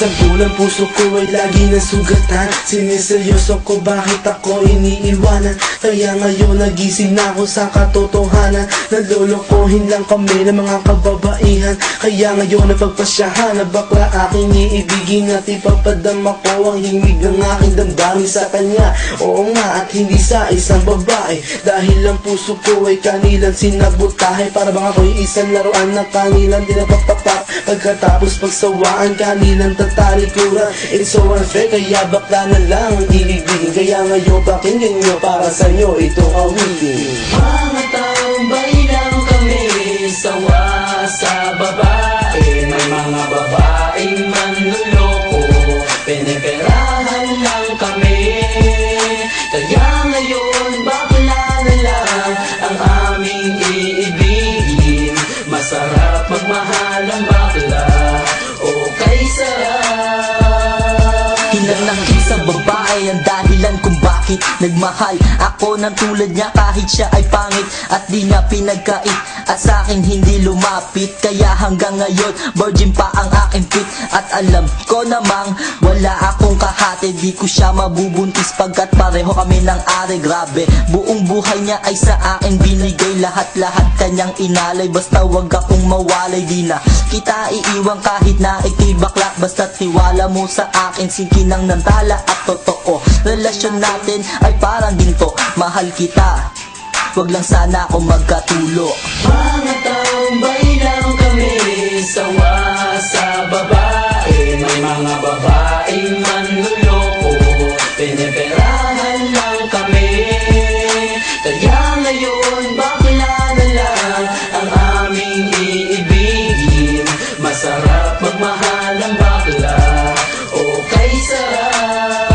Sampulang puso ko ay lagi nasugatan. Siniseryoso ko bakit ako iniiwanan. Kaya ngayon nagising na ako sa katotohanan. Nalolokohin lang kami ng mga kababaihan. Kaya ngayon napagpasyahan na bakla aking iibigin at ipapadama ko ang himig ng aking damdamin sa kanya. Oo nga, at hindi sa isang babae, dahil ang puso ko ay kanilang sinabotahe. Para bang ako'y isang laruan na kanilang dinapapapak. Pagkatapos pagsawaan kanilang tatalikuran. It's so unfair, kaya bakla na lang ang iibigin. Kaya ngayon pakinggan nyo, para sa'yo itong awitin. Mga taong lang kami, sawa sa babae. May mga babaeng manluloko, piniperahan lang kami. Kaya ngayon bakla na lang ang aming iibigin. Masarap magmahal ang bakla, okay sarap. Hinanakit sa babae ang dahilan kung bakit nagmahal ako ng tulad niya kahit siya ay pangit at di niya pinagkait at sa akin hindi lumapit. Kaya hanggang ngayon virgin pa ang aking pit at alam ko namang wala akong kahati. Di ko siya mabubuntis pagkat pareho kami ng ari. Grabe, buong buhay niya ay sa akin binigay. Lahat-lahat kanyang inalay, basta wag akong mawalay. Di na kita iiwan kahit na ikay bakla, basta tiwala mo sa akin. Sinkinang nantala at totoo, relasyon natin ay parang ginto. Mahal kita, wag lang sana ako magkatulo. Mga taong lang kami, sawa sa babae. May mga babaeng manluloko, piniperahan lang kami. Kaya ngayon bakla na lang ang aming iibigin. Masarap magmahal ang bakla, okay sarap.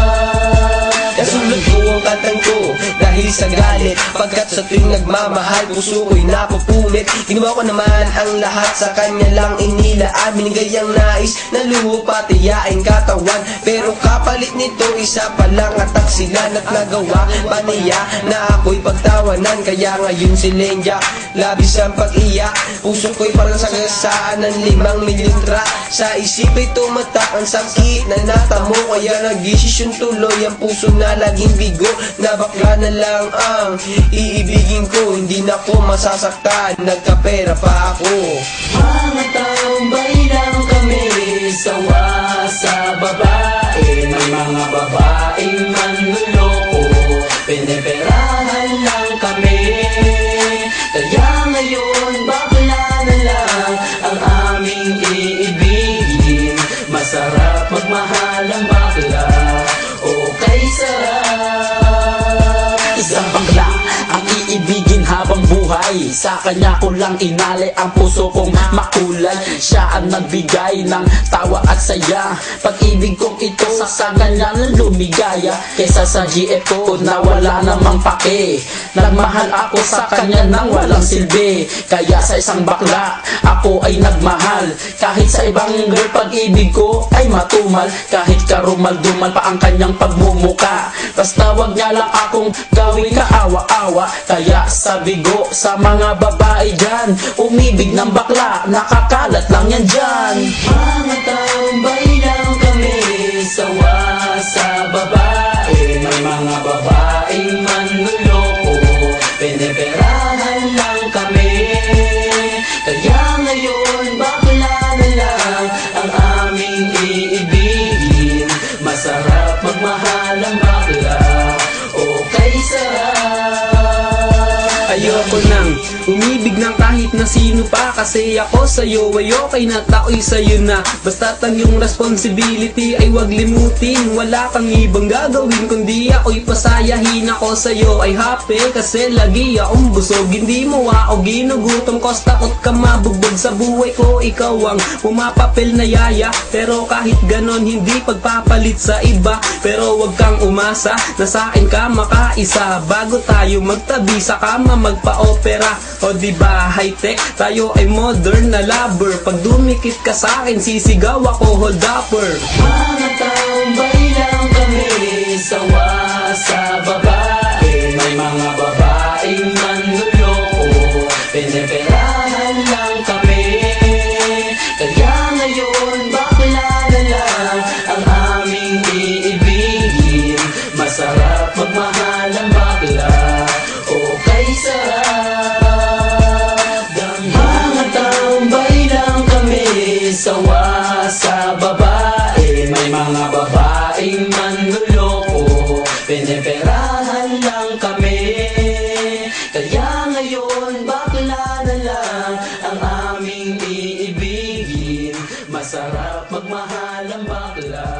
Nasulat ko ang kantang ko dahil sa galit, pagkat sa tuwing nagmamahal puso ko'y napupunit. Ginawa ko naman ang lahat, sa kanya lang inilaan. Binigay ang nais na lupa, tiyaing katawan. Pero kapalit nito isa pa lang atak sila. At nagawa pa niya na ako'y pagtawanan. Kaya ngayon si Lenja labis ang pag-iyak. Puso ko'y parang sagasaan ng 5 mililitra. Sa isip ay tumatak ang sakit na natamo. Kaya nagdesisyon tuloy ang puso na laging bigo, na bakla na lang ang iibigin ko. Hindi na ko masasaktan, nagkapera pa ako. Mga taong lang kami, sawa sa babae. May mga babaeng manluloko, piniperahan lang kami. Kaya ngayon bakla na lang ang aming iibigin. Masarap magmahal ang bakla, okay sarap. Isang bakla ang iibigin habang buhay. Sa kanya ko lang inalay ang puso kong makulay. Siya ang nagbigay ng tawa at saya. Pag-ibig kong ito sa kanya na lumigaya. Kesa sa GF ko na wala namang pake. Nagmahal ako sa kanya nang walang silbi. Kaya sa isang bakla ako ay nagmahal. Kahit sa ibang girl pag-ibig ko ay matumal. Kahit karumal-dumal pa ang kanyang pagmumuka. Basta wag niya lang akong gawing kaawa-awa. Kaya sabi ko sa mga babae dyan, umibig ng bakla, nakakalat lang yan dyan. Mga taong lang kami, sawa sa babae. May mga babaeng manluloko, piniperahan lang kami. Kaya ngayon bakla na lang ang aming iibigin. Masarap magmahal ang bakla, okay sarap. Ayoko nang umibig ng kahit na sino pa, kasi ako sa'yo ay okay na, tao'y sa'yo na. Basta't ang iyong responsibility ay wag limutin. Wala kang ibang gagawin kundi ako'y pasayahin. Ako sa'yo ay happy kasi lagi akong busog. Hindi mo ako ginugutom, cause takot ka mabugbog sa buhay ko. Ikaw ang pumapapil na yaya, pero kahit ganon hindi pagpapalit sa iba. Pero wag kang umasa na sa akin ka makaisa. Bago tayo magtabi sa kama magpa-opera, o diba high-tech, tayo ay modern na lover. Pag dumikit ka sa akin sisigaw ako hold upper. Mga taong lang kami, sawa sa babae. May mga babaeng manluloko, piniperahan lang kami. Kaya ngayon bakla na lang Piniperahan lang kami. Kaya ngayon bakla na lang ang aming iibigin. Masarap magmahal ang bakla.